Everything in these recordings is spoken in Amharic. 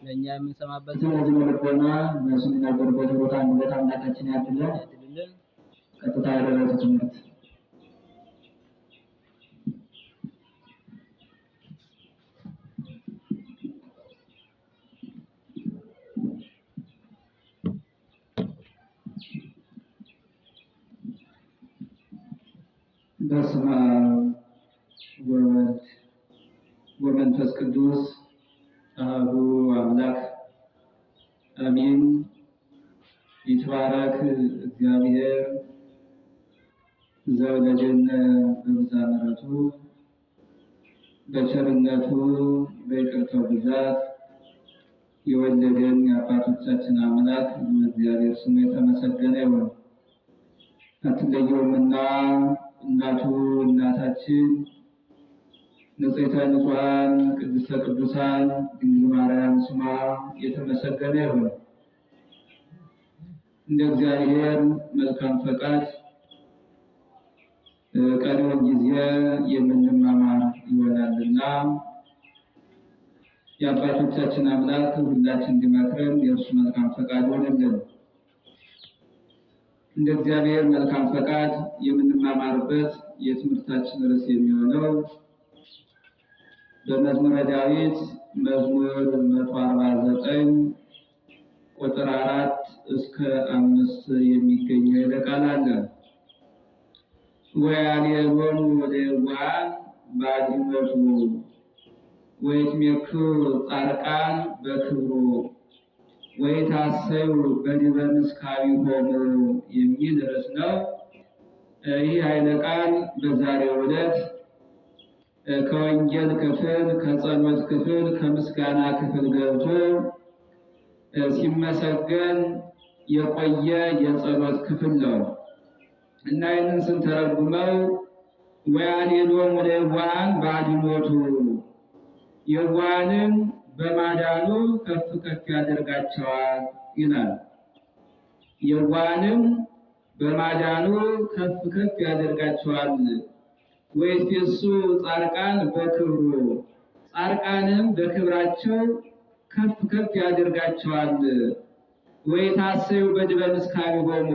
ለእኛ የምንሰማበት ስለዚህ ልቦና እነሱ የሚናገሩበት ቦታ አንድነት አምላካችን ያድለን። ቀጥታ ወደ ትምህርት በስመ አብ ወወልድ ወመንፈስ ቅዱስ አሐዱ አምላክ አሜን። ይትባረክ እግዚአብሔር ዘወለደነ በብዛ ምሕረቱ በቸርነቱ በይቅርታው ብዛት የወለደን የአባቶቻችን አምላክ እግዚአብሔር ስሙ የተመሰገነ ይሁን። አትለየውምና እናቱ እናታችን ንጽሕተ ንጹሐን ቅድስተ ቅዱሳን ድንግል ማርያም ስሟ የተመሰገነ ይሁን። እንደ እግዚአብሔር መልካም ፈቃድ ቀሪውን ጊዜ የምንማማር ይሆናልና የአባቶቻችን አምላክ ሁላችን እንዲመክረን የእርሱ መልካም ፈቃድ ሆነልን። እንደ እግዚአብሔር መልካም ፈቃድ የምንማማርበት የትምህርታችን ርዕስ የሚሆነው በመዝሙረ ዳዊት መዝሙር 149 ቁጥር 4 እስከ 5 የሚገኘው ኃይለ ቃል አለ። ወያኔሎሙ ለየዋሃን በአድኅኖቱ ወይትሜክሩ ጻድቃን በክብሩ ወይታሰዩ በዲበ ምስካቢሆሙ የሚል ርዕስ ነው። ይህ ኃይለ ቃል በዛሬው ዕለት ከወንጌል ክፍል፣ ከጸሎት ክፍል፣ ከምስጋና ክፍል ገብቶ ሲመሰገን የቆየ የጸሎት ክፍል ነው እና ይህንን ስንተረጉመው ወያኔሎሙ ለየዋሃን በአድኅኖቱ የዋሃንን በማዳኑ ከፍ ከፍ ያደርጋቸዋል ይላል። የዋሃንን በማዳኑ ከፍ ከፍ ያደርጋቸዋል። ወይትፌሱ ጻድቃን በክብሩ ጻድቃንም በክብራቸው ከፍ ከፍ ያደርጋቸዋል። ወይታሰዩ በዲበ ምስካቢሆሙ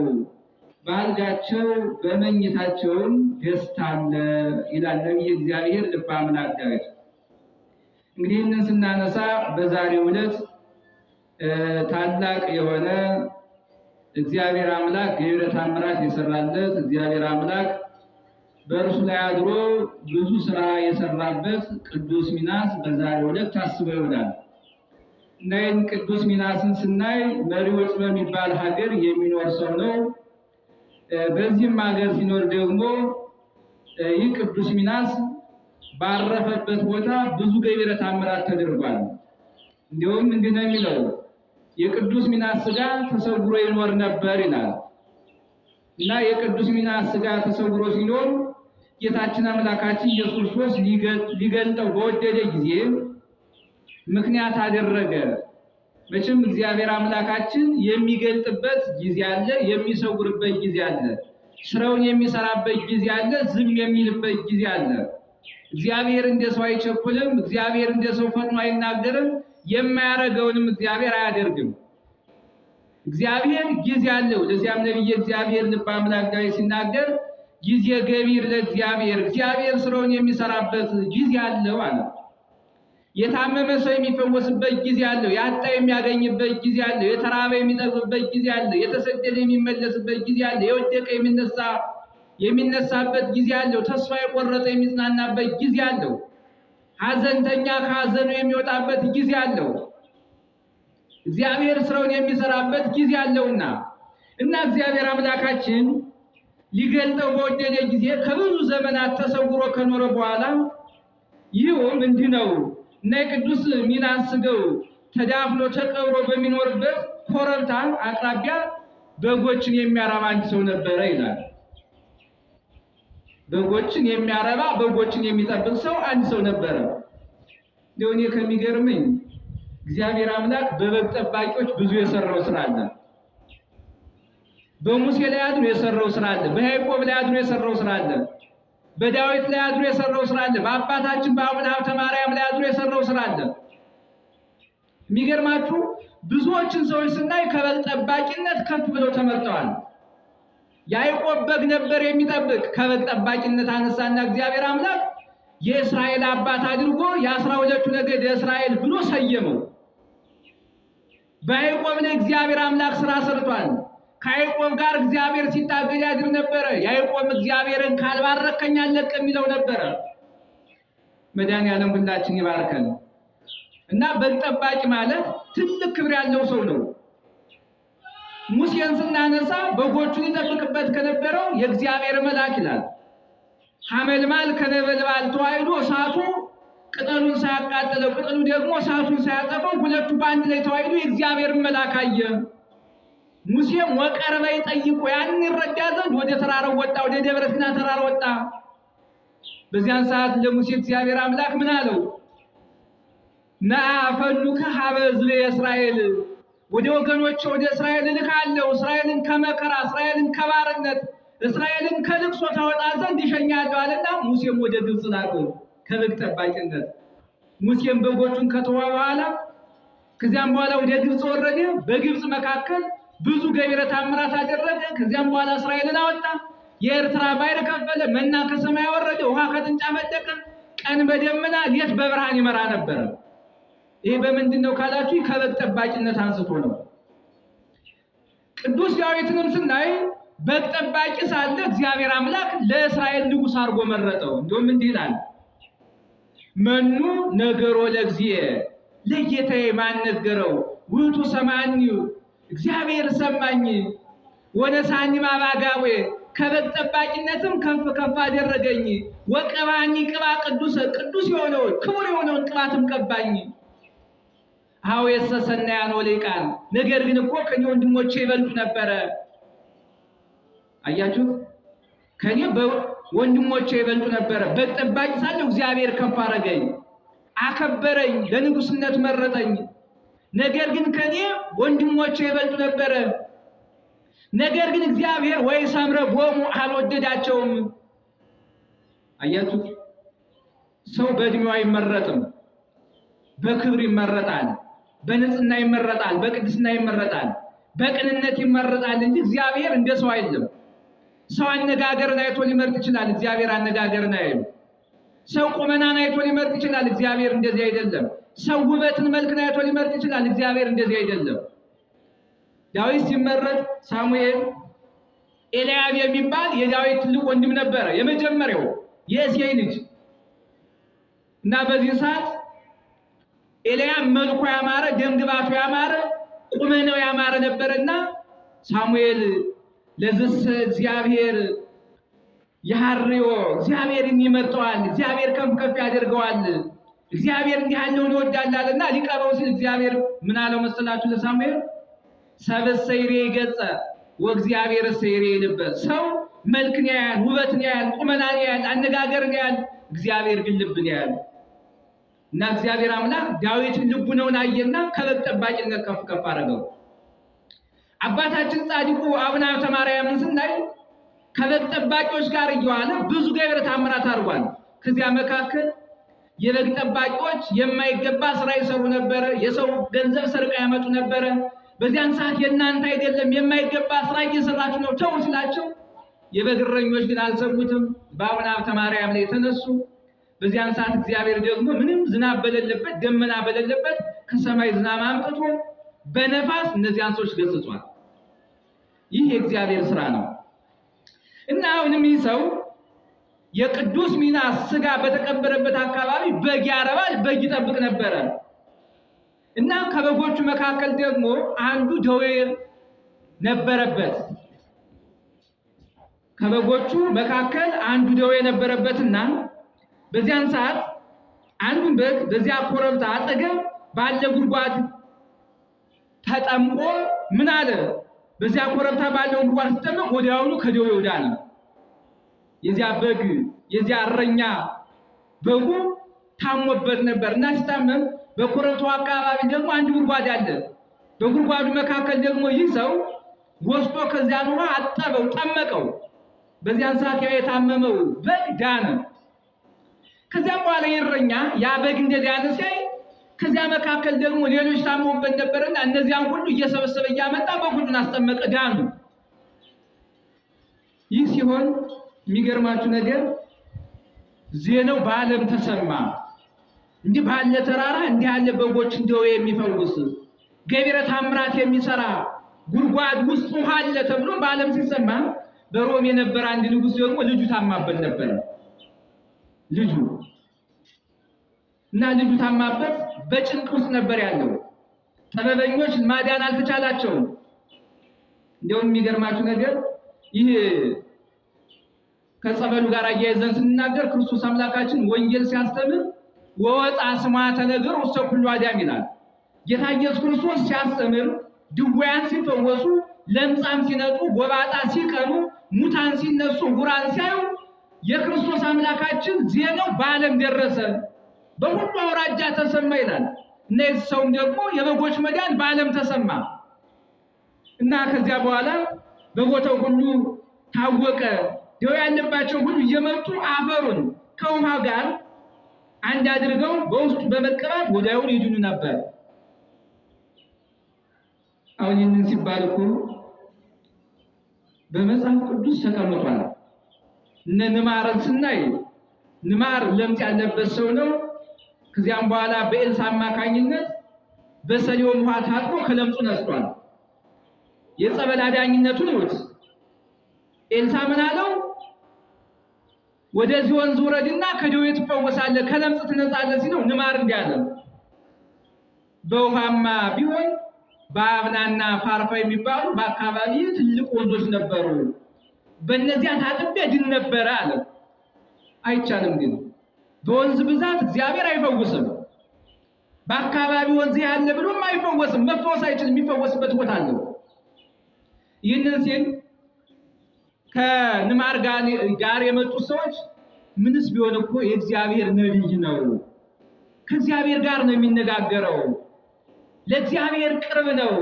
በአልጋቸው በመኝታቸውም ደስታ አለ ይላል ነቢየ እግዚአብሔር ልበ አምላክ ዳዊት። እንግዲህ ይህንን ስናነሳ በዛሬው ዕለት ታላቅ የሆነ እግዚአብሔር አምላክ ገቢረ ተአምራት የሰራለት እግዚአብሔር አምላክ በእርሱ ላይ አድሮ ብዙ ስራ የሰራበት ቅዱስ ሚናስ በዛሬው ዕለት ታስቦ ይውላል እና ይህን ቅዱስ ሚናስን ስናይ መሪወጽ በሚባል ሀገር የሚኖር ሰው ነው። በዚህም ሀገር ሲኖር ደግሞ ይህ ቅዱስ ሚናስ ባረፈበት ቦታ ብዙ ገቢረ ተአምራት ተደርጓል። እንዲሁም እንዲህ ነው የሚለው የቅዱስ ሚናስ ሥጋ ተሰውሮ ይኖር ነበር ይላል እና የቅዱስ ሚናስ ሥጋ ተሰውሮ ሲኖር ጌታችን አምላካችን ኢየሱስ ክርስቶስ ሊገልጠው በወደደ ጊዜ ምክንያት አደረገ። መቼም እግዚአብሔር አምላካችን የሚገልጥበት ጊዜ አለ፣ የሚሰውርበት ጊዜ አለ፣ ስራውን የሚሰራበት ጊዜ አለ፣ ዝም የሚልበት ጊዜ አለ። እግዚአብሔር እንደ ሰው አይቸኩልም። እግዚአብሔር እንደ ሰው ፈጥኖ አይናገርም። የማያደርገውንም እግዚአብሔር አያደርግም። እግዚአብሔር ጊዜ አለው። ለዚያም ነቢየ እግዚአብሔር ልበ አምላክ ዳዊት ሲናገር ጊዜ ገቢር ለእግዚአብሔር፣ እግዚአብሔር ስራውን የሚሰራበት ጊዜ አለው አለ። የታመመ ሰው የሚፈወስበት ጊዜ አለው። ያጣ የሚያገኝበት ጊዜ አለው። የተራበ የሚጠግብበት ጊዜ አለ። የተሰደደ የሚመለስበት ጊዜ አለ። የወደቀ የሚነሳበት ጊዜ አለው። ተስፋ የቆረጠ የሚጽናናበት ጊዜ አለው። ሐዘንተኛ ከሐዘኑ የሚወጣበት ጊዜ አለው። እግዚአብሔር ስራውን የሚሰራበት ጊዜ አለውና እና እግዚአብሔር አምላካችን ሊገልጠው በወደደ ጊዜ ከብዙ ዘመናት ተሰውሮ ከኖረ በኋላ ይሁን እንዲህ ነው እና የቅዱስ ሚናስ ሥጋው ተዳፍኖ ተቀብሮ በሚኖርበት ኮረብታ አቅራቢያ በጎችን የሚያረባ አንድ ሰው ነበረ ይላል። በጎችን የሚያረባ በጎችን የሚጠብቅ ሰው አንድ ሰው ነበረ። እንደው እኔ ከሚገርመኝ እግዚአብሔር አምላክ በበግ ጠባቂዎች ብዙ የሰራው ስራ አለ። በሙሴ ላይ አድሮ የሰራው ስራ አለ። በያዕቆብ ላይ አድሮ የሰራው ስራ አለ። በዳዊት ላይ አድሮ የሰራው ስራ አለ። በአባታችን በአቡነ ሀብተ ማርያም ላይ አድሮ የሰራው ስራ አለ። የሚገርማችሁ ብዙዎችን ሰዎች ስናይ ከበግ ጠባቂነት ከፍ ብለው ተመርጠዋል። ያዕቆብ በግ ነበር የሚጠብቅ፣ ከበግ ጠባቂነት አነሳና እግዚአብሔር አምላክ የእስራኤል አባት አድርጎ የ12ቱ ነገድ እስራኤል ብሎ ሰየመው። በያዕቆብ ላይ እግዚአብሔር አምላክ ስራ ሰርቷል። ከያዕቆብ ጋር እግዚአብሔር ሲታገል ያድር ነበረ። ያዕቆብ እግዚአብሔርን ካልባረከኝ አልለቅም የሚለው ነበረ። መድኃኒዓለም ሁላችን ይባርከን እና በግ ጠባቂ ማለት ትልቅ ክብር ያለው ሰው ነው። ሙሴን ስናነሳ በጎቹን ይጠብቅበት ከነበረው የእግዚአብሔር መልአክ ይላል። ሐመልማል ከነበልባል ተዋህዶ እሳቱ ቅጠሉን ሳያቃጥለው ቅጠሉ ደግሞ እሳቱን ሳያጠፋው ሁለቱ በአንድ ላይ ተዋህዶ የእግዚአብሔር መልአክ አየ። ሙሴም ወቀርበ ይጠይቁ ያን ይረዳ ዘንድ ወደ ተራራው ወጣ፣ ወደ ደብረ ሲና ተራራ ወጣ። በዚያን ሰዓት ለሙሴ እግዚአብሔር አምላክ ምን አለው? ናፈኑከ ሀበ ሕዝበ እስራኤል፣ ወደ ወገኖች ወደ እስራኤል ልካለሁ። እስራኤልን ከመከራ እስራኤልን ከባርነት እስራኤልን ከልቅሶ ታወጣ ዘንድ ይሸኛለሁ አለና ሙሴም ወደ ግብፅ ላከው ከበግ ጠባቂነት። ሙሴም በጎቹን ከተወ በኋላ ከዚያም በኋላ ወደ ግብፅ ወረደ። በግብፅ መካከል ብዙ ገቢረ ተአምራት አደረገ። ከዚያም በኋላ እስራኤልን አወጣ። የኤርትራ ባሕር ከፈለ፣ መና ከሰማይ ወረደ፣ ውሃ ከጥንጫ ፈለቀ። ቀን በደመና ሌት በብርሃን ይመራ ነበር። ይሄ በምንድን ነው ካላችሁ ከበግ ጠባቂነት አንስቶ ነው። ቅዱስ ዳዊትንም ስናይ በግ ጠባቂ ሳለ እግዚአብሔር አምላክ ለእስራኤል ንጉሥ አድርጎ መረጠው። እንደውም እንዲህ ይላል፣ መኑ ነገሮ ለእግዚእ፣ ለጌታዬ ማን ነገረው? ውእቱ ሰማኒ፣ እግዚአብሔር ሰማኝ። ወነሳኒ ማባጋዌ፣ ከበግ ጠባቂነትም ከፍ ከፍ አደረገኝ። ወቀባኒ ቅባ ቅዱስ፣ ቅዱስ የሆነውን ክቡር የሆነውን ቅባትም ቀባኝ። አዎ የሰሰናያን ወሊቃን፣ ነገር ግን እኮ ከኔ ወንድሞቼ ይበልጡ ነበረ። አያችሁ፣ ከኔ ወንድሞቼ ይበልጡ ነበረ። በግ ጠባቂ ሳለሁ እግዚአብሔር ከፍ አደረገኝ፣ አከበረኝ፣ ለንጉስነት መረጠኝ። ነገር ግን ከኔ ወንድሞቼ ይበልጡ ነበረ። ነገር ግን እግዚአብሔር ወይ ሰምረ ቦሙ አልወደዳቸውም። አያችሁ፣ ሰው በእድሜው አይመረጥም፣ በክብር ይመረጣል፣ በንጽህና ይመረጣል፣ በቅድስና ይመረጣል፣ በቅንነት ይመረጣል እንጂ እግዚአብሔር እንደ ሰው አይደለም። ሰው አነጋገርን አይቶ ሊመርጥ ይችላል፣ እግዚአብሔር አነጋገርን አይልም። ሰው ቁመናን አይቶ ሊመርጥ ይችላል፣ እግዚአብሔር እንደዚህ አይደለም። ሰው ውበትን መልክን አይቶ ሊመርጥ ይችላል፣ እግዚአብሔር እንደዚህ አይደለም። ዳዊት ሲመረጥ ሳሙኤል ኤልያብ የሚባል የዳዊት ትልቅ ወንድም ነበረ፣ የመጀመሪያው የእሴይ ልጅ እና በዚህ ሰዓት ኤልያብ መልኩ ያማረ፣ ደምግባቱ ያማረ፣ ቁመናው ያማረ ነበርና ሳሙኤል ለዝስ እግዚአብሔር ያርዮ፣ እግዚአብሔርን ይመርጠዋል፣ እግዚአብሔር ከፍ ከፍ ያደርገዋል፣ እግዚአብሔር እንዲህ ያለውን ይወዳልና ሊቀበው ሲል እግዚአብሔር ምን አለው መሰላችሁ ለሳሙኤል? ሰብእሰ ይሬኢ ገጸ ወእግዚአብሔር ይሬኢ ልበ። ሰው መልክን ያያል፣ ውበትን ያያል፣ ቁመናን ያያል፣ አነጋገርን ያያል፣ እግዚአብሔር ግን ልብን ያያል። እና እግዚአብሔር አምላክ ዳዊትን ልቡናውን አየና ከበግ ጠባቂነት ከፍ ከፍ አደረገው። አባታችን ጻድቁ አቡነ ሀብተ ማርያምን ስናይ ከበግ ጠባቂዎች ጋር እየዋለ ብዙ ገቢረ ተአምራት አድርጓል። ከዚያ መካከል የበግ ጠባቂዎች የማይገባ ስራ ይሰሩ ነበረ። የሰው ገንዘብ ሰርቀው ያመጡ ነበረ። በዚያን ሰዓት የእናንተ አይደለም የማይገባ ስራ እየሰራችሁ ነው ተው ሲላቸው፣ የበግ እረኞች ግን አልሰሙትም። በአቡነ ሀብተ ማርያም ላይ የተነሱ። በዚያን ሰዓት እግዚአብሔር ደግሞ ምንም ዝናብ በሌለበት ደመና በሌለበት ከሰማይ ዝናብ አምጥቶ በነፋስ እነዚያን ሰዎች ገስጿል። ይህ የእግዚአብሔር ስራ ነው። እና አሁንም ይህ ሰው የቅዱስ ሚናስ ስጋ በተቀበረበት አካባቢ በግ ያረባል፣ በግ ይጠብቅ ነበረ። እና ከበጎቹ መካከል ደግሞ አንዱ ደዌ ነበረበት። ከበጎቹ መካከል አንዱ ደዌ ነበረበትና በዚያን ሰዓት አንዱን በግ በዚያ ኮረብታ አጠገብ ባለ ጉድጓድ ተጠምቆ ምን አለ? በዚያ ኮረብታ ባለው ጉድጓድ ተጠምቆ ወዲያውኑ ከደዌው ዳነ። የዚያ በግ የዚያ እረኛ በጉ ታሞበት ነበር እና ሲታመም በኮረብታው አካባቢ ደግሞ አንድ ጉድጓድ አለ። በጉድጓዱ መካከል ደግሞ ይህ ሰው ወስዶ ከዚያ ውሃ አጠበው፣ ጠመቀው። በዚያን ሰዓት ያ የታመመው በግ ዳነ። ከዚያ በኋላ እረኛ ያ በግ እንደዳነ ሲያይ ከዚያ መካከል ደግሞ ሌሎች ታመውበት ነበርና እነዚያን ሁሉ እየሰበሰበ እያመጣ በሁሉን አስጠመቀ፣ ዳኑ። ይህ ሲሆን የሚገርማችሁ ነገር ዜናው በዓለም ተሰማ። እንዲህ ባለ ተራራ እንዲህ ያለ በጎች እንደው የሚፈውስ ገቢረ ተአምራት የሚሰራ ጉድጓድ ውስጥ ውሃ አለ ተብሎ በዓለም ሲሰማ፣ በሮም የነበረ አንድ ንጉሥ ደግሞ ልጁ ታማበት ነበር። ልጁ ታማበት በጭንቅ ውስጥ ነበር ያለው። ጥበበኞች ማዳን አልተቻላቸውም። እንደውም የሚገርማችሁ ነገር ይህ ከጸበሉ ጋር አያይዘን ስንናገር ክርስቶስ አምላካችን ወንጌል ሲያስተምር ወወጣ ስማተ ነገር ውስጥ ሁሉ አዳም ይላል። ጌታ ኢየሱስ ክርስቶስ ሲያስተምር ድውያን ሲፈወሱ፣ ለምጻም ሲነጡ፣ ጎባጣ ሲቀኑ፣ ሙታን ሲነሱ፣ ዕውራን ሲያዩ የክርስቶስ አምላካችን ዜናው በዓለም ደረሰ፣ በሁሉ አውራጃ ተሰማ ይላል። እነዚህ ሰውም ደግሞ የበጎች መዳን በዓለም ተሰማ እና ከዚያ በኋላ በቦታው ሁሉ ታወቀ። ደዌ ያለባቸው ሁሉ እየመጡ አፈሩን ከውሃ ጋር አንድ አድርገው በውስጡ በመቀባት ወዲያውኑ ይድኑ ነበር። አሁን ይህንን ሲባል እኮ በመጽሐፍ ቅዱስ ተቀምጧል። እነ ንማርን ስናይ ንማር ለምጽ ያለበት ሰው ነው። ከዚያም በኋላ በኤልሳ አማካኝነት በሰሊሆም ውሃ ታጥቦ ከለምጹ ነስቷል። የጸበል አዳኝነቱን ይወት ኤልሳ ምን አለው? ወደዚህ ወንዝ ውረድና ከደዌ ትፈወሳለህ፣ ከለምጽ ትነጻለህ ሲለው ንማር እንዲህ አለ፣ በውሃማ ቢሆን በአብናና ፋርፋ የሚባሉ በአካባቢ ትልቅ ወንዞች ነበሩ፣ በእነዚያ ታጥቤ ድን ነበረ አለ። አይቻልም ግን በወንዝ ብዛት እግዚአብሔር አይፈውስም። በአካባቢ ወንዝ ያለ ብሎም አይፈወስም። መፈወስ አይችልም፣ የሚፈወስበት ቦታ አለው። ይህንን ሲል ከንማር ጋር የመጡ ሰዎች ምንስ ቢሆን እኮ የእግዚአብሔር ነቢይ ነው፣ ከእግዚአብሔር ጋር ነው የሚነጋገረው፣ ለእግዚአብሔር ቅርብ ነው፣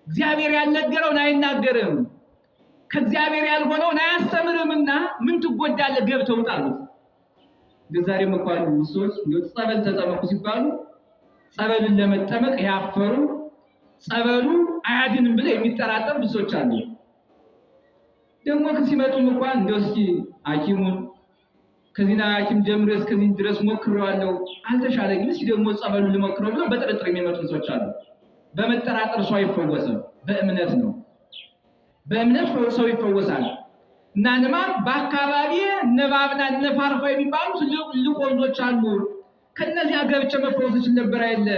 እግዚአብሔር ያልነገረውን አይናገርም፣ ከእግዚአብሔር ያልሆነውን አያስተምርምና ምን ትጎዳለህ ገብተው ጣሉት። ዛሬም እንኳን ሰዎች ጸበል ተጠመቁ ሲባሉ ጸበልን ለመጠመቅ ያፈሩ፣ ጸበሉ አያድንም ብለው የሚጠራጠሩ ብዙዎች አሉ። ደግሞ ሲመጡም እንኳን እንደው እስኪ ሐኪሙን ከዚህና ሐኪም ጀምሮ እስከዚህ ድረስ ሞክረዋለሁ አልተሻለኝም፣ እስኪ ደግሞ ጸበሉን ልሞክረው ብለው በጥርጥር የሚመጡ ሰዎች አሉ። በመጠራጠር ሰው አይፈወስም፣ በእምነት ነው። በእምነት ሰው ይፈወሳል። እና ንማር በአካባቢ ነባብና ነፋርፋ የሚባሉ ትልቅ ወንዞች አሉ። ከነዚያ ገብቼ መፈወስ እችል ነበር አይደለ?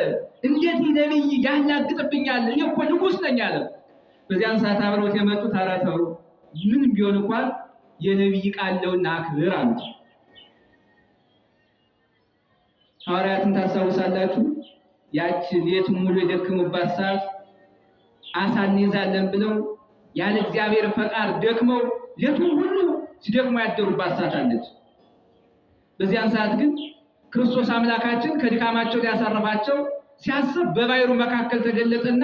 እንዴት ነብይ ያላግጥብኛል? እኔ እኮ ንጉሥ ነኝ አለ። በዚያን ሰዓት አብረውት የመጡት አራተው ምንም ቢሆን እንኳን የነብይ ቃል ነውና አክብር አሉት። ሐዋርያትን ታስታውሳላችሁ? ያቺ ሌት ሙሉ የደከሙባት ሰዓት አሳ እንይዛለን ብለው ያለ እግዚአብሔር ፈቃድ ደክመው ሌቱን ሁሉ ሲደክሙ ያደሩባት ሰዓት አለች። በዚያን ሰዓት ግን ክርስቶስ አምላካችን ከድካማቸው ሊያሳርፋቸው ሲያስብ በባሕሩ መካከል ተገለጠና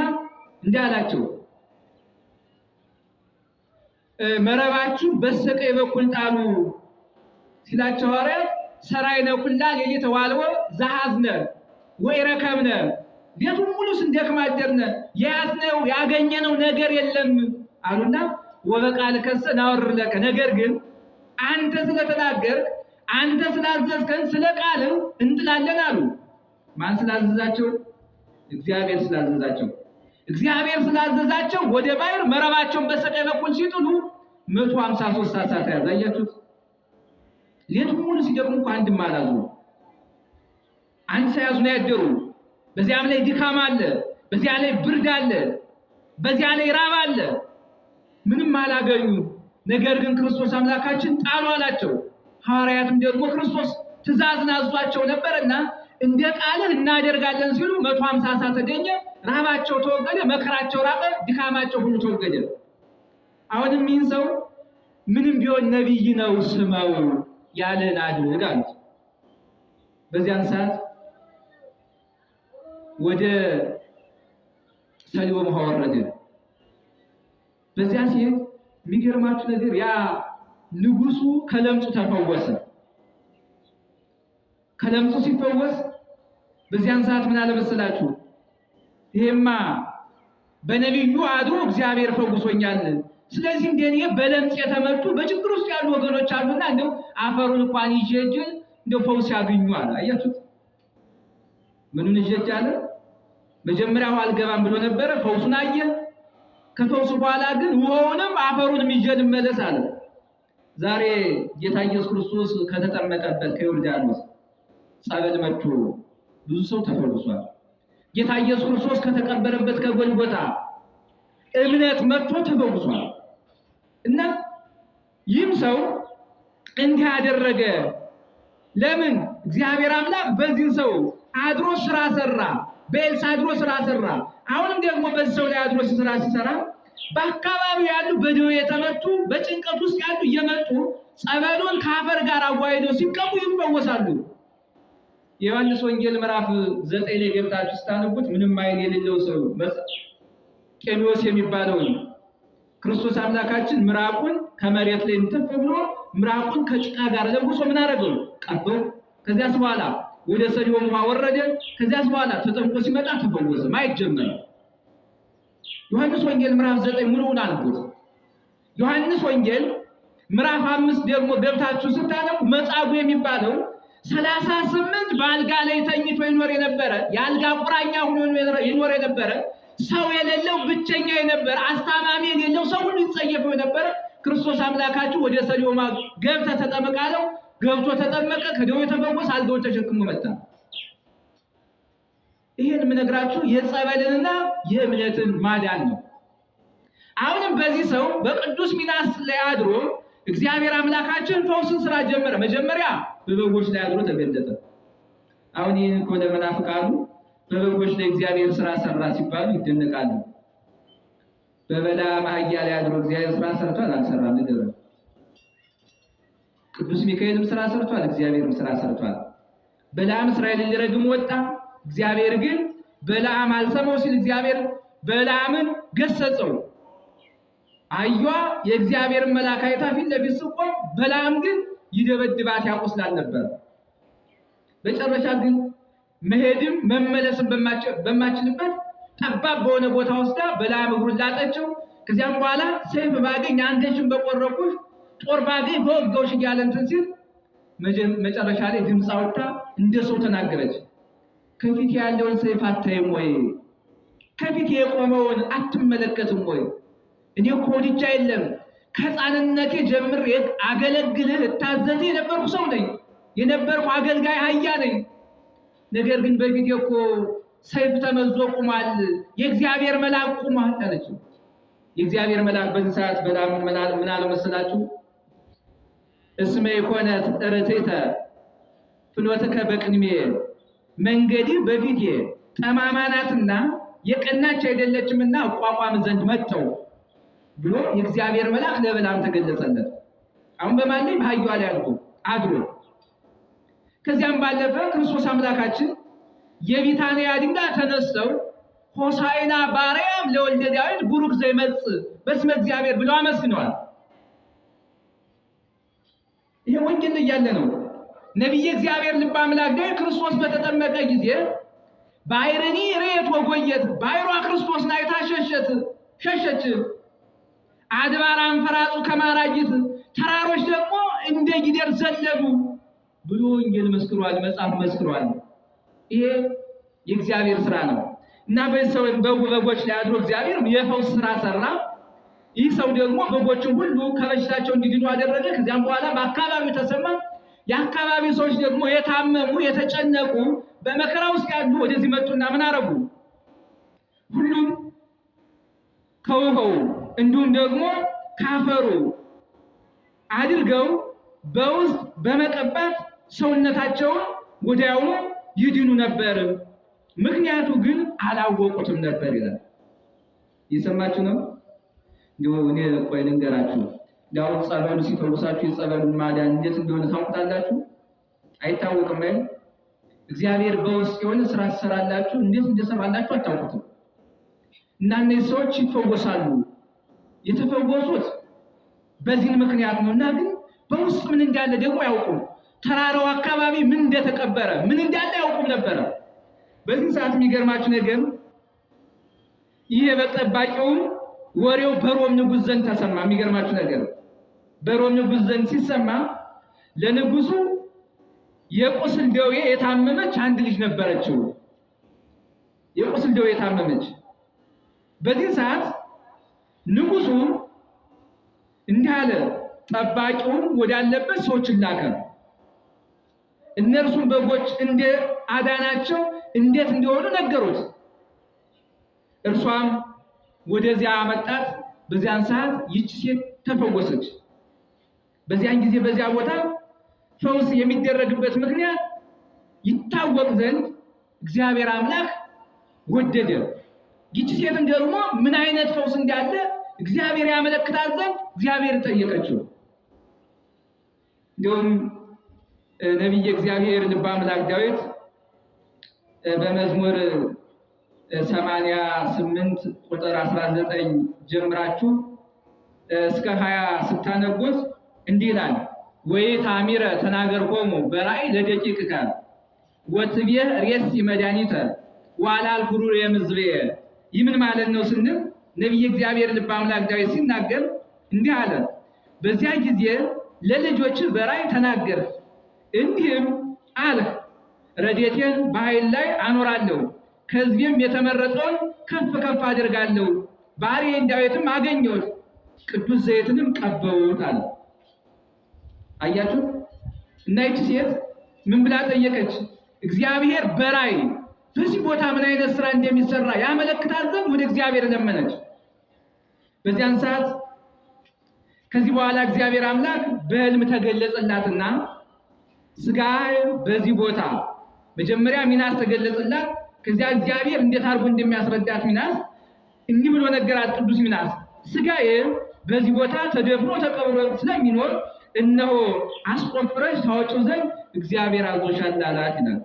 እንዲህ አላቸው፣ መረባችሁ በስተቀኝ በኩል ጣሉ ሲላቸው ሐዋርያት ሰራይነ ኩላ ሌሊተ ዋልወ ዘሐዝነ ወኢረከብነ፣ ሌቱን ሙሉ ስንደክም አደርነ፣ የያዝነው ያገኘነው ነገር የለም አሉና ወበቃልከሰ ናወርለከ፣ ነገር ግን አንተ ስለተናገርክ አንተ ስላዘዝከን ስለ ቃልህ እንጥላለን አሉ። ማን ስላዘዛቸው? እግዚአብሔር ስላዘዛቸው። እግዚአብሔር ስላዘዛቸው ወደ ባሕር መረባቸውን በስተቀኝ በኩል ሲጥሉ 153 ሰዓት ያዛያችሁት። ሌቱን ሙሉ ሲደክሙ እንኳን አንድም አላዙ። አንድ ሳያዙ ነው ያደሩ። በዚያም ላይ ድካም አለ፣ በዚያ ላይ ብርድ አለ፣ በዚያ ላይ ራብ አለ። ምንም አላገኙ። ነገር ግን ክርስቶስ አምላካችን ጣሉ አላቸው። ሐዋርያትም ደግሞ ክርስቶስ ትእዛዝን አዟቸው ነበርና እንደ ቃልህ እናደርጋለን ሲሉ 150 ሰዓት ተገኘ። ራባቸው ተወገደ፣ መከራቸው ራቀ፣ ድካማቸው ሁሉ ተወገደ። አሁንም ይህን ሰው ምንም ቢሆን ነቢይ ነው ስመው ያለን አድርግ አሉት። በዚያን ሰዓት ወደ ሰሊሆም ውሃ ወረደ። በዚያ ሲሄድ የሚገርማችሁ ነገር ያ ንጉሱ ከለምጹ ተፈወሰ። ከለምጹ ሲፈወስ በዚያን ሰዓት ምን አለ መሰላችሁ? ይሄማ በነቢዩ አድሮ እግዚአብሔር ፈውሶኛል። ስለዚህ እንደኔ በለምጽ የተመቱ በችግር ውስጥ ያሉ ወገኖች አሉና እንደው አፈሩን እንኳን ይዤ እንደው ፈውስ ያገኙ አለ። አያችሁት? ምኑን ይዤ አለ? መጀመሪያው አልገባም ብሎ ነበረ፣ ፈውሱን አየ። ከፈውሱ በኋላ ግን ውሃውንም አፈሩንም ይዤ ልመለስ አለ። ዛሬ ጌታ ኢየሱስ ክርስቶስ ከተጠመቀበት ከዮርዳኖስ ጸበል መጥቶ ብዙ ሰው ተፈውሷል። ጌታ ኢየሱስ ክርስቶስ ከተቀበረበት ከጎልጎታ እምነት መጥቶ ተፈውሷል። እና ይህም ሰው እንዲህ አደረገ። ለምን? እግዚአብሔር አምላክ በዚህ ሰው አድሮ ስራ ሰራ። በኤልሳ አድሮ ስራ ሰራ። አሁንም ደግሞ በዚህ ሰው ላይ አድሮ ስራ ሲሰራ በአካባቢው ያሉ በደዌ የተመቱ በጭንቀት ውስጥ ያሉ እየመጡ ጸበሉን ከአፈር ጋር አዋህደው ሲቀቡ ይፈወሳሉ። የዮሐንስ ወንጌል ምዕራፍ 9 ላይ ገብታችሁ ስታነቡት ምንም አይን የሌለው ሰው ቄሚዎስ የሚባለው ክርስቶስ አምላካችን ምራቁን ከመሬት ላይ እንተፍ ብሎ ምራቁን ከጭቃ ጋር ለብሶ ምን አደረገው? ቀበው። ከዚያስ በኋላ ወደ ሰሊሆም ውሃ ወረደ። ከዚያስ በኋላ ተጠምቆ ሲመጣ ተፈወሰ። ማየት ጀመረ። ዮሐንስ ወንጌል ምዕራፍ 9 ሙሉውን አንብቡት። ዮሐንስ ወንጌል ምዕራፍ 5 ደግሞ ገብታችሁ ስታነቡ መጻጉዕ የሚባለው 38 በአልጋ ላይ ተኝቶ ይኖር የነበረ የአልጋ ቁራኛ ሆኖ ይኖር የነበረ ሰው የሌለው ብቸኛ የነበረ አስታማሚ የሌለው ሰው ሁሉ ይጸየፈው የነበረ ክርስቶስ አምላካችሁ ወደ ሰሊሆም ገብተህ ተጠመቅ አለው። ገብቶ ተጠመቀ። ከደዌው ተፈወሰ። አልጋውን ተሸክሞ መጣ። ይሄን የምነግራችሁ የጸበልንና የእምነትን ማዳን ነው። አሁንም በዚህ ሰው በቅዱስ ሚናስ ላይ አድሮ እግዚአብሔር አምላካችን ፈውስን ስራ ጀመረ። መጀመሪያ በበጎች ላይ አድሮ ተገለጠ። አሁን ይህን ኮለ መናፍቃሉ በበጎች ላይ እግዚአብሔር ስራ ሰራ ሲባሉ ይደነቃሉ። በበለዓም አህያ ላይ አድሮ እግዚአብሔር ስራ ሰርቷል አልሰራም? ንገረን። ቅዱስ ሚካኤልም ስራ ሰርቷል፣ እግዚአብሔርም ስራ ሰርቷል። በለዓም እስራኤልን ሊረግም ወጣ። እግዚአብሔር ግን በለዓም አልሰማው ሲል እግዚአብሔር በለዓምን ገሰጸው። አህያዋ የእግዚአብሔርን መልአክ አይታ ፊት ለፊት ስትቆም በለዓም ግን ይደበድባት ያቆስላል ነበር። በጨረሻ ግን መሄድም መመለስም በማችልበት ጠባብ በሆነ ቦታ ወስዳ በለዓም እግሩን ላጠችው። ከዚያም በኋላ ሰይፍ ባገኝ አንገትሽን በቆረኩሽ፣ ጦር ባገኝ በወጋሁሽ እያለ እንትን ሲል መጨረሻ ላይ ድምፅ አውጥታ እንደ ሰው ተናገረች። ከፊት ያለውን ሰይፍ አታይም ወይ? ከፊት የቆመውን አትመለከትም ወይ? እኔ እኮ ወድጄ የለም ከሕፃንነቴ ጀምሬ አገለግልህ እታዘዝህ የነበርኩ ሰው ነኝ፣ የነበርኩ አገልጋይ አህያ ነኝ። ነገር ግን በፊቴ እኮ ሰይፍ ተመዞ ቁሟል፣ የእግዚአብሔር መልአክ ቁሟል አለችው። የእግዚአብሔር መልአክ በዚህ ሰዓት በለዓምን ምን አለው መሰላችሁ? እስመ ኢኮነት ርትዕተ ፍኖትከ በቅድሜ፣ መንገድህ በፊቴ ጠማማ ናትና የቀናች አይደለችምና እቋቋም ዘንድ መጣሁ ብሎ የእግዚአብሔር መልአክ ለበለዓም ተገለጸለት። አሁን በማን ላይ? በአህያዋ ላይ አድሮ። ከዚያም ባለፈ ክርስቶስ አምላካችን የቢታንያ ድንጋይ ተነስተው ሆሳዕና በአርያም ለወልደ ዳዊት ቡሩክ ዘይመጽእ በስመ እግዚአብሔር ብለው አመስግነዋል። ይሄ ወንጌል እያለ ነው። ነቢየ እግዚአብሔር ልበ አምላክ ዳዊት ክርስቶስ በተጠመቀ ጊዜ ባሕርኒ ርየት ወጎየት፣ ባሕሯ ክርስቶስን አይታ ሸሸች። አድባር አንፈራጹ ከማራጊት፣ ተራሮች ደግሞ እንደ ጊደር ዘለሉ ብሎ ወንጌል መስክሯል፣ መጽሐፍ መስክሯል። ይሄ የእግዚአብሔር ስራ ነው እና በሰው በጎች ላይ አድሮ እግዚአብሔር የፈውስ ስራ ሰራ። ይህ ሰው ደግሞ በጎችን ሁሉ ከበሽታቸው እንዲድኑ አደረገ። ከዚያም በኋላ በአካባቢው ተሰማ። የአካባቢው ሰዎች ደግሞ የታመሙ የተጨነቁ በመከራ ውስጥ ያሉ ወደዚህ መጡና ምን አረጉ? ሁሉም ከውሃው እንዲሁም ደግሞ ካፈሩ አድርገው በውስጥ በመቀባት ሰውነታቸውን ወዲያውኑ ይድኑ ነበር። ምክንያቱ ግን አላወቁትም ነበር ይላል። እየሰማችሁ ነው? እንደው እኔ ቆይ ልንገራችሁ። ዳው ጸበሉ ሲፈውሳችሁ የጸበሉን ማዳን እንዴት እንደሆነ ታውቁታላችሁ? አይታወቅም አይደል? እግዚአብሔር በውስጥ የሆነ ስራ ትሰራላችሁ፣ እንዴት እንደሰራላችሁ አታውቁትም። እና እነዚህ ሰዎች ይፈወሳሉ። የተፈወሱት በዚህ ምክንያት ነው። እና ግን በውስጥ ምን እንዳለ ደግሞ ያውቁም። ተራራው አካባቢ ምን እንደተቀበረ ምን እንዳለ ያውቁም ነበር። በዚህ ሰዓት የሚገርማችሁ ነገር ይሄ በጠባቂው ወሬው በሮም ንጉሥ ዘንድ ተሰማ። የሚገርማችሁ ነገር በሮም ንጉሥ ዘንድ ሲሰማ ለንጉሱ የቁስል ደዌ የታመመች አንድ ልጅ ነበረችው። የቁስል ደዌ የታመመች። በዚህ ሰዓት ንጉሱ እንዲህ አለ፣ ጠባቂውን ወዳለበት ሰዎችን ላከ። እነርሱም በጎች እንደ አዳናቸው እንዴት እንደሆኑ ነገሩት። እርሷም ወደዚያ አመጣት። በዚያን ሰዓት ይህች ሴት ተፈወሰች። በዚያን ጊዜ በዚያ ቦታ ፈውስ የሚደረግበት ምክንያት ይታወቅ ዘንድ እግዚአብሔር አምላክ ወደደ። ይህች ሴትን ደግሞ ምን አይነት ፈውስ እንዳለ እግዚአብሔር ያመለክታት ዘንድ እግዚአብሔር ጠየቀችው። እንዲሁም ነቢየ እግዚአብሔር ልበ አምላክ ዳዊት በመዝሙር 88 ቁጥር 19 ጀምራችሁ እስከ 20 ስታነቡት እንዲህ ይላል፣ ወኢታሚረ ተናገርኮሙ በራእይ ለደቂቅከ ወትቤህ ሬሲ መድኃኒተ ወአላልኩሩ የምዝብየ። ይህ ምን ማለት ነው ስንል ነቢየ እግዚአብሔር ልበ አምላክ ዳዊት ሲናገር እንዲህ አለ፣ በዚያ ጊዜ ለልጆች በራእይ ተናገርህ፣ እንዲህም አልህ፣ ረድኤቴን በኃይል ላይ አኖራለሁ፣ ከሕዝቤም የተመረጠውን ከፍ ከፍ አድርጋለሁ፣ ባሪያዬን ዳዊትም አገኘሁት፣ ቅዱስ ዘይትንም ቀባሁት አለ። አያችሁ። እና ይህች ሴት ምን ብላ ጠየቀች? እግዚአብሔር በራእይ በዚህ ቦታ ምን አይነት ስራ እንደሚሰራ ያመለክታት ዘንድ ወደ እግዚአብሔር ለመነች። በዚያን ሰዓት ከዚህ በኋላ እግዚአብሔር አምላክ በሕልም ተገለጸላትና ስጋ በዚህ ቦታ መጀመሪያ ሚናስ ተገለጸላት። ከዚያ እግዚአብሔር እንዴት አድርጎ እንደሚያስረዳት ሚናስ እንዲህ ብሎ ነገራት። ቅዱስ ሚናስ ስጋዬ በዚህ ቦታ ተደፍኖ ተቀብሮ ስለሚኖር እነሆ አስቆፍረሽ ታወጪው ዘንድ እግዚአብሔር አዞሻል አላት ይላል።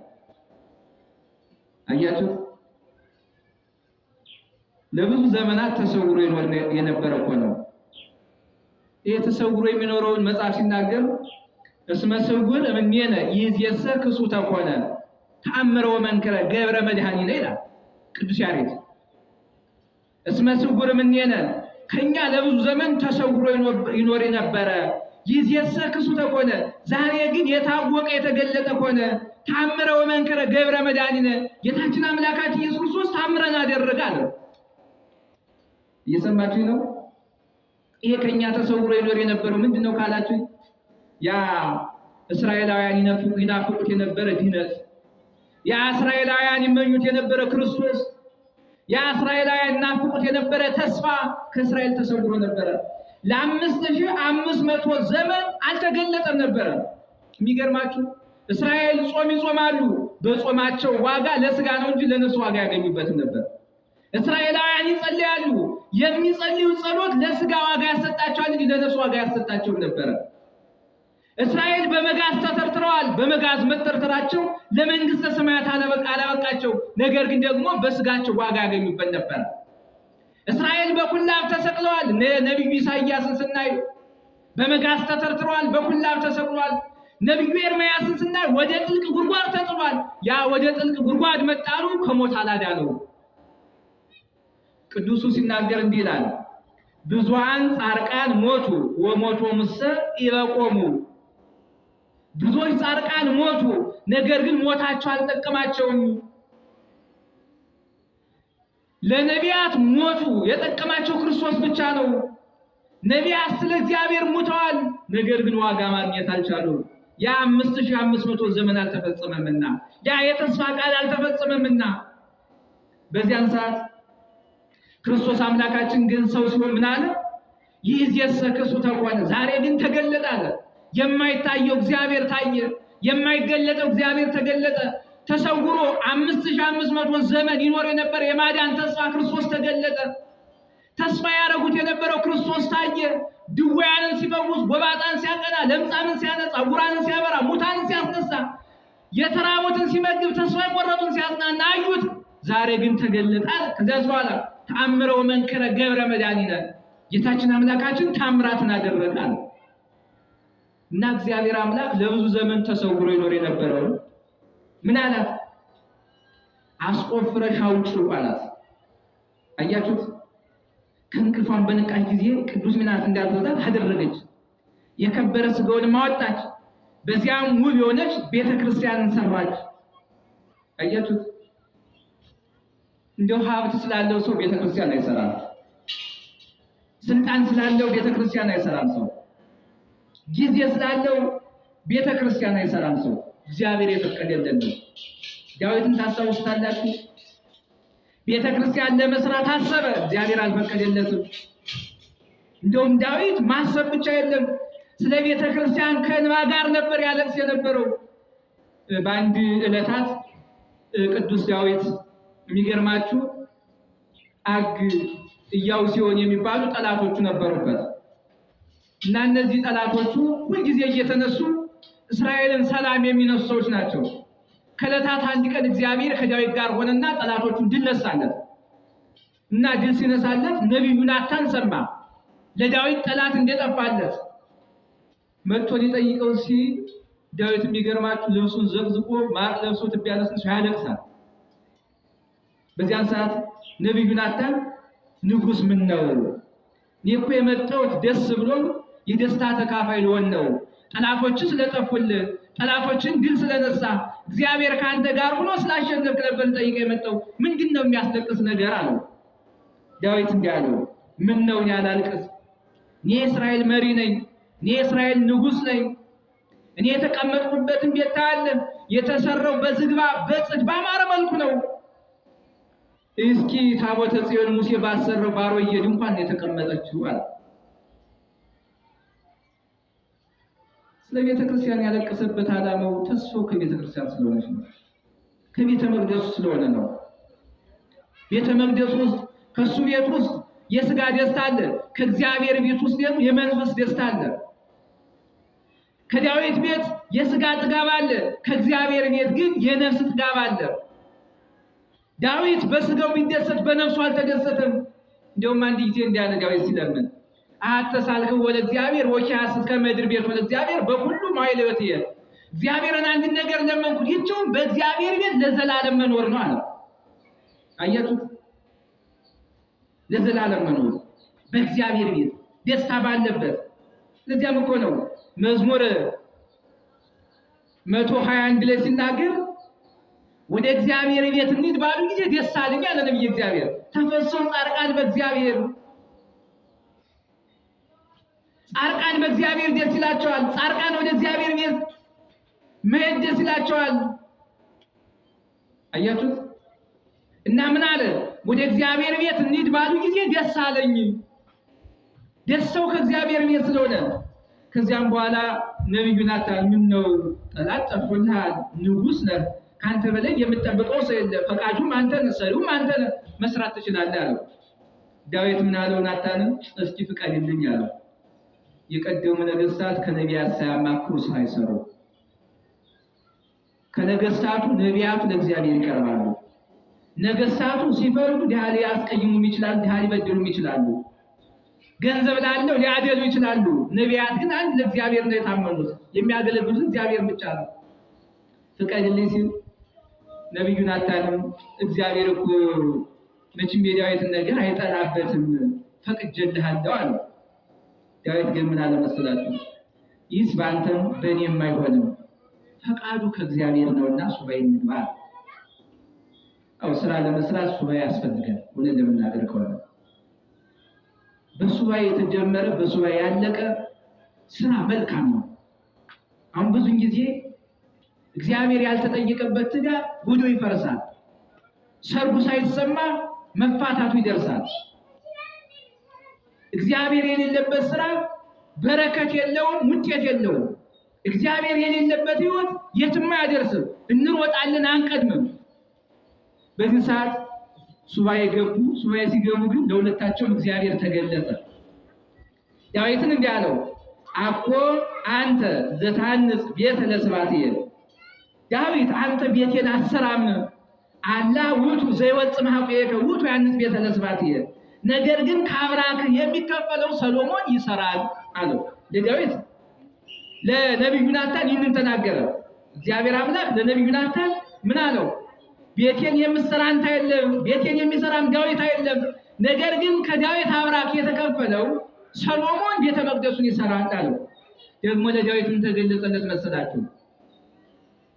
አያችሁ። ለብዙ ዘመናት ተሰውሮ የነበረ እኮ ነው። ይሄ ተሰውሮ የሚኖረውን መጽሐፍ ሲናገር እስመ ስውር እምኔነ ይእዜሰ ክሱተ ኮነ ተአምረ ወመንክረ ገብረ መድኃኒነ ይላል ቅዱስ ያሬድ። እስመ ስውር እምኔነ ከኛ ለብዙ ዘመን ተሰውሮ ይኖር የነበረ ይእዜሰ ክሱተ ኮነ ዛሬ ግን የታወቀ የተገለጠ ኮነ ተአምረ ወመንክረ ገብረ መድኃኒነ ጌታችን አምላካችን ኢየሱስ ክርስቶስ ተአምረን አደረገ አለ። እየሰማችሁ ነው? ይሄ ከኛ ተሰውሮ ይኖር የነበረው ምንድነው ካላችሁ ያ እስራኤላውያን ይናፍቁት የነበረ ድነት፣ ያ እስራኤላውያን ይመኙት የነበረ ክርስቶስ፣ ያ እስራኤላውያን ይናፍቁት የነበረ ተስፋ ከእስራኤል ተሰውሮ ነበረ። ለ5500 ዘመን አልተገለጠም ነበረ። የሚገርማችሁ እስራኤል ጾም ይጾማሉ። በጾማቸው ዋጋ ለስጋ ነው እንጂ ለነሱ ዋጋ ያገኙበትም ነበር። እስራኤላውያን ይጸልያሉ። የሚጸልዩ ጸሎት ለስጋ ዋጋ ያሰጣቸዋል እንጂ ለነሱ ዋጋ ያሰጣቸው ነበር። እስራኤል በመጋዝ ተተርትረዋል። በመጋዝ መተርተራቸው ለመንግስተ ሰማያት አላበቃቸው። ነገር ግን ደግሞ በስጋቸው ዋጋ ያገኙበት ነበር። እስራኤል በኩላብ ተሰቅለዋል። ነቢዩ ኢሳይያስን ስናይ በመጋዝ ተተርትረዋል፣ በኩላብ ተሰቅሏል። ነቢዩ ኤርምያስን ስናይ ወደ ጥልቅ ጉድጓድ ተጥሏል። ያ ወደ ጥልቅ ጉድጓድ መጣሉ ከሞት አላዳነው። ቅዱሱ ሲናገር እንዲህ ይላል፣ ብዙኃን ጻድቃን ሞቱ ወሞቶሙሰ ኢበቆሙ። ብዙዎች ጻድቃን ሞቱ፣ ነገር ግን ሞታቸው አልጠቀማቸውም። ለነቢያት ሞቱ የጠቀማቸው ክርስቶስ ብቻ ነው። ነቢያት ስለ እግዚአብሔር ሞተዋል፣ ነገር ግን ዋጋ ማግኘት አልቻሉም። ያ 5500 ዘመን አልተፈጸመምና፣ ያ የተስፋ ቃል አልተፈጸመምና በዚያን ሰዓት ክርስቶስ አምላካችን ግን ሰው ሲሆን ምን አለ? ይእዜሰ ክሱተ ኮነ ዛሬ ግን ተገለጠ አለ። የማይታየው እግዚአብሔር ታየ፣ የማይገለጠው እግዚአብሔር ተገለጠ። ተሰውሮ 5500 ዘመን ይኖር የነበረ የማዳን ተስፋ ክርስቶስ ተገለጠ። ተስፋ ያደረጉት የነበረው ክርስቶስ ታየ። ድውያንን ሲፈውስ፣ ጎባጣን ሲያቀና፣ ለምጻምን ሲያነጻ፣ ዕውራንን ሲያበራ፣ ሙታንን ሲያስነሳ፣ የተራቡትን ሲመግብ፣ ተስፋ የቆረጡን ሲያጽናና አዩት። ዛሬ ግን ተገለጠ። ከዚያ በኋላ ተአምረ ወመንክረ ገብረ መድኃኒነ ጌታችን አምላካችን ታምራትን አደረገ እና እግዚአብሔር አምላክ ለብዙ ዘመን ተሰውሮ ይኖር የነበረው ምን አላት? አስቆፍረሽ አውጪው አላት። አያችሁት? ከእንቅልፏን በነቃች ጊዜ ቅዱስ ሚናስ እንዳዘዛት አደረገች። የከበረ ሥጋውን ማወጣች። በዚያም ውብ የሆነች ቤተክርስቲያንን ሰራች። አያችሁት? እንደው ሀብት ስላለው ሰው ቤተክርስቲያን አይሰራም። ስልጣን ስላለው ቤተክርስቲያን አይሰራም ሰው። ጊዜ ስላለው ቤተክርስቲያን አይሰራም ሰው። እግዚአብሔር የፈቀደልን ነው። ዳዊትን ታስታውሱታላችሁ? ቤተክርስቲያን ለመስራት አሰበ፣ እግዚአብሔር አልፈቀደለትም። እንደውም ዳዊት ማሰብ ብቻ የለም፣ ስለ ቤተክርስቲያን ከእንባ ጋር ነበር ያለቅስ የነበረው። በአንድ ዕለታት ቅዱስ ዳዊት የሚገርማችሁ አግ እያው ሲሆን የሚባሉ ጠላቶቹ ነበሩበት እና እነዚህ ጠላቶቹ ሁልጊዜ እየተነሱ እስራኤልን ሰላም የሚነሱ ሰዎች ናቸው። ከዕለታት አንድ ቀን እግዚአብሔር ከዳዊት ጋር ሆነና ጠላቶቹን ድል ነሳለት እና ድል ሲነሳለት ነቢዩ ናታን ሰማ ለዳዊት ጠላት እንደጠፋለት። መጥቶ ሊጠይቀው ዳዊት የሚገርማችሁ ልብሱን ዘቅዝቆ ማቅ ለብሶ ትቢያ ነስንሶ ያለቅሳል። በዚያን ሰዓት ነቢዩ ናታን ንጉሥ ምን ነው? እኔ እኮ የመጣሁት ደስ ብሎ የደስታ ተካፋይ ልሆን ነው። ጠላቶችን ስለጠፉልህ፣ ጠላቶችን ድል ስለነሳ፣ እግዚአብሔር ከአንተ ጋር ሆኖ ስላሸነፍክ ነበር ልጠይቅህ የመጣሁ። ምንድን ነው የሚያስለቅስ ነገር አለው። ዳዊት እንዲህ አለው፣ ምን ነው እኔ አላልቅስ? እኔ የእስራኤል መሪ ነኝ። እኔ የእስራኤል ንጉሥ ነኝ። እኔ የተቀመጥኩበትን ቤት ታያለህ። የተሰራው በዝግባ በጽድ ባማረ መልኩ ነው። እስኪ ታቦተ ጽዮን ሙሴ ባሰረው ባሮዬ ድንኳን የተቀመጠችው አለ። ስለ ቤተ ክርስቲያን ያለቀሰበት ዓላማው ተስፋው ከቤተ ክርስቲያን ስለሆነች ነው። ከቤተ መቅደሱ ስለሆነ ነው። ቤተ መቅደሱ ውስጥ ከሱ ቤት ውስጥ የሥጋ ደስታ አለ፣ ከእግዚአብሔር ቤት ውስጥ ደግሞ የመንፈስ ደስታ አለ። ከዳዊት ቤት የሥጋ ጥጋብ አለ፣ ከእግዚአብሔር ቤት ግን የነፍስ ጥጋብ አለ። ዳዊት በሥጋው ቢደሰት በነፍሱ አልተደሰተም። እንደውም አንድ ጊዜ እንዲያለ ዳዊት ሲለምን አተሳልከው ወደ እግዚአብሔር ወኪያስ እስከ ምድር ቤት ወደ እግዚአብሔር በሁሉ ማይል ህይወት ይሄ እግዚአብሔርን አንድ ነገር ለመንኩት ይችውም በእግዚአብሔር ቤት ለዘላለም መኖር ነው አለ። አያችሁት? ለዘላለም መኖር በእግዚአብሔር ቤት ደስታ ባለበት። ለዚያም እኮ ነው መዝሙር 121 ላይ ሲናገር ወደ እግዚአብሔር ቤት እንሂድ ባሉ ጊዜ ደስ አለኝ አለ ነብዩ እግዚአብሔር። ተፈሥሑ ጻድቃን በእግዚአብሔር፣ ጻድቃን በእግዚአብሔር ደስ ይላቸዋል። ጻድቃን ወደ እግዚአብሔር ቤት መሄድ ደስ ይላቸዋል። አያችሁት? እና ምን አለ? ወደ እግዚአብሔር ቤት እንሂድ ባሉ ጊዜ ደስ አለኝ። ደስታው ከእግዚአብሔር ቤት ስለሆነ። ከዚያም በኋላ ነብዩ ናታን ምን ነው ጠላት ጠፍቶልሃል፣ ንጉሥ ነህ፣ ካንተ በላይ የምትጠብቀው ሰው የለም፣ ፈቃጁም አንተ ነህ፣ ሰሪውም አንተ ነህ፣ መስራት ትችላለህ አለው። ዳዊት ምን አለው? ናታንን እስኪ ፍቀድልኝ አለው። የቀደሙ ነገሥታት ከነቢያት ሳያማክሩ ስራ አይሰሩ። ከነገሥታቱ ነቢያቱ ለእግዚአብሔር ይቀርባሉ። ነገሥታቱ ሲፈርዱ ድሃ ሊያስቀይሙም ይችላሉ፣ ድሃ ሊበድሉም ይችላሉ። ገንዘብ ላለው ሊያደሉ ይችላሉ። ነቢያት ግን አንድ ለእግዚአብሔር ነው የታመኑት፣ የሚያገለግሉት እግዚአብሔር ብቻ ነው። ፍቀድልኝ ሲል ነቢዩ ናታንም እግዚአብሔር እኮ መቼም የዳዊትን ነገር አይጠላበትም፣ ፈቅጄልሃለሁ አለው። ዳዊት ግን ምን አለ መሰላችሁ? ይህስ በአንተም በእኔም አይሆንም፣ ፈቃዱ ከእግዚአብሔር ነውና ሱባኤ እንግባ። አው ስራ ለመስራት ሱባኤ ያስፈልጋል። እውነት ለመናገር ከሆነ በሱባኤ የተጀመረ በሱባኤ ያለቀ ስራ መልካም ነው። አሁን ብዙ ጊዜ እግዚአብሔር ያልተጠየቀበት ትዳር ጉዶ ይፈርሳል። ሰርጉ ሳይሰማ መፋታቱ ይደርሳል። እግዚአብሔር የሌለበት ስራ በረከት የለውም፣ ውጤት የለውም። እግዚአብሔር የሌለበት ህይወት የትም አያደርስም። እንሮጣለን፣ አንቀድምም። በዚህ ሰዓት ሱባኤ ገቡ። ሱባኤ ሲገቡ ግን ለሁለታቸውም እግዚአብሔር ተገለጸ። ዳዊትን እንዲህ አለው፣ አኮ አንተ ዘታንጽ ቤተ ለስብሐትየ፣ ዳዊት አንተ ቤቴን አትሰራም፣ አላ ውእቱ ዘይወጽእ እምኀቤከ ውእቱ ያንጽ ቤተ ለስብሐትየ፣ ነገር ግን ከአብራክህ የሚከፈለው ሰሎሞን ይሰራል አለው። ለዳዊት ለነቢዩ ናታን ይህንን ተናገረ። እግዚአብሔር አምላክ ለነቢዩ ናታን ምን አለው? ቤቴን የምትሰራ አንተ አይደለም፣ ቤቴን የሚሰራም ዳዊት አይደለም። ነገር ግን ከዳዊት አብራክ የተከፈለው ሰሎሞን ቤተ መቅደሱን ይሰራል አለው። ደግሞ ለዳዊት ምን ተገለጸለት መሰላችሁ?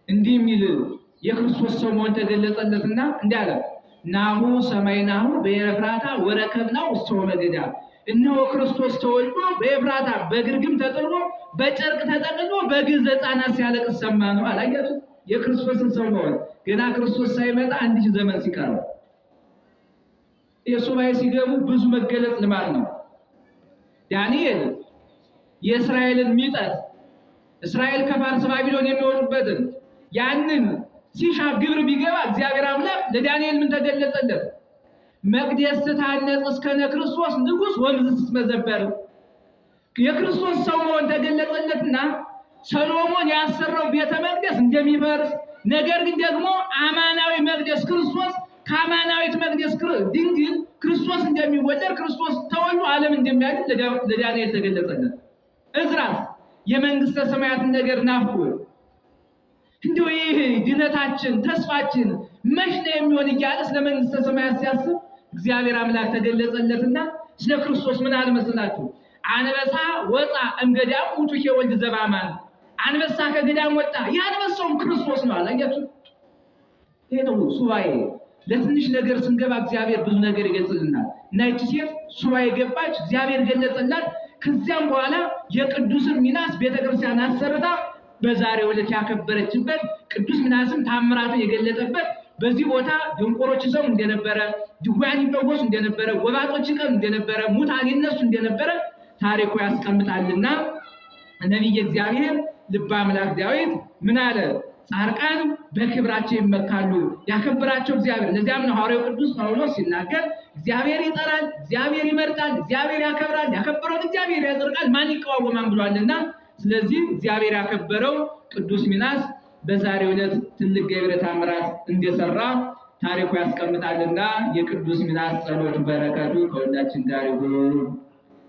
እንዲህ የሚል የክርስቶስ ሰው መሆን ተገለጸለትና እንዲህ አለ፣ ናሁ ሰማይናሁ በኤፍራታ ወረከብናሁ ውስተ ወመገዳ። እነሆ ክርስቶስ ተወልዶ በኤፍራታ በግርግም ተጥሎ በጨርቅ ተጠቅልሎ በግዕዝ ሕፃናት ሲያለቅስ ሰማነው። አላያችሁ? የክርስቶስን ሰው መሆን ገና ክርስቶስ ሳይመጣ 1000 ዘመን ሲቀረው የሱባኤ ሲገቡ ብዙ መገለጽ ልማድ ነው። ዳንኤል የእስራኤልን ሚጠት እስራኤል ከፋርስ ባቢሎን የሚወጡበትን ያንን ሲሻ ግብር ቢገባ እግዚአብሔር አምላክ ለዳንኤል ምን ተገለጸለት? መቅደስ ትታነጽ እስከነ ክርስቶስ ንጉሥ ወምዝ ስትመዘበር። የክርስቶስ ሰው መሆን ተገለጸለትና ሰሎሞን ያሰራው ቤተ መቅደስ እንደሚፈርስ፣ ነገር ግን ደግሞ አማናዊ መቅደስ ክርስቶስ ከአማናዊት መቅደስ ድንግል ክርስቶስ እንደሚወለድ ክርስቶስ ተወልዶ ዓለም እንደሚያድን ለዳንኤል ተገለጸለት። ዕዝራስ የመንግስተ ሰማያትን ነገር ናፍቆ እንደው ይሄ ድነታችን ተስፋችን መች ነው የሚሆን እያለ ስለ መንግስተ ሰማያት ሲያስብ እግዚአብሔር አምላክ ተገለጸለትና ስለ ክርስቶስ ምን አለ መሰላችሁ? አንበሳ ወጣ እምገዳም ውጡኬ ወልድ ዘባማን። አንበሳ ከገዳም ወጣ፣ ያንበሳውም ክርስቶስ ነው። አላያችሁ? ይሄ ነው ሱባኤ። ለትንሽ ነገር ስንገባ እግዚአብሔር ብዙ ነገር ይገልጽልናል። እና ይህች ሴት ሱባኤ ገባች፣ እግዚአብሔር ገለጸላት። ከዚያም በኋላ የቅዱስን ሚናስ ቤተክርስቲያን አሰርታ በዛሬው ዕለት ያከበረችበት፣ ቅዱስ ሚናስም ታምራቱን የገለጠበት፣ በዚህ ቦታ ድንቆሮች ይሰሙ እንደነበረ፣ ድውያን ይፈወሱ እንደነበረ፣ ጎባጦች ይቀኑ እንደነበረ፣ ሙታን ይነሱ እንደነበረ ታሪኩ ያስቀምጣልና ነቢየ እግዚአብሔር ልበ አምላክ ዳዊት ምን አለ? ጻድቃን በክብራቸው ይመካሉ፣ ያከብራቸው እግዚአብሔር። ለዚያም ነው ሐዋርያው ቅዱስ ጳውሎስ ሲናገር እግዚአብሔር ይጠራል፣ እግዚአብሔር ይመርጣል፣ እግዚአብሔር ያከብራል፣ ያከበረውን እግዚአብሔር ያጸድቃል፣ ማን ይቃወማል ብሏልና። ስለዚህ እግዚአብሔር ያከበረው ቅዱስ ሚናስ በዛሬው ዕለት ትልቅ ገቢረ ተአምራት እንደሰራ ታሪኩ ያስቀምጣልና የቅዱስ ሚናስ ጸሎት በረከቱ ከሁላችን ጋር ይሁን።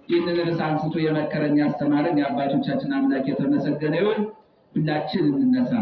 ይህንን ርዕስ አንስቶ የመከረን ያስተማረን የአባቶቻችን አምላክ የተመሰገነ ይሁን። ሁላችን እንነሳ።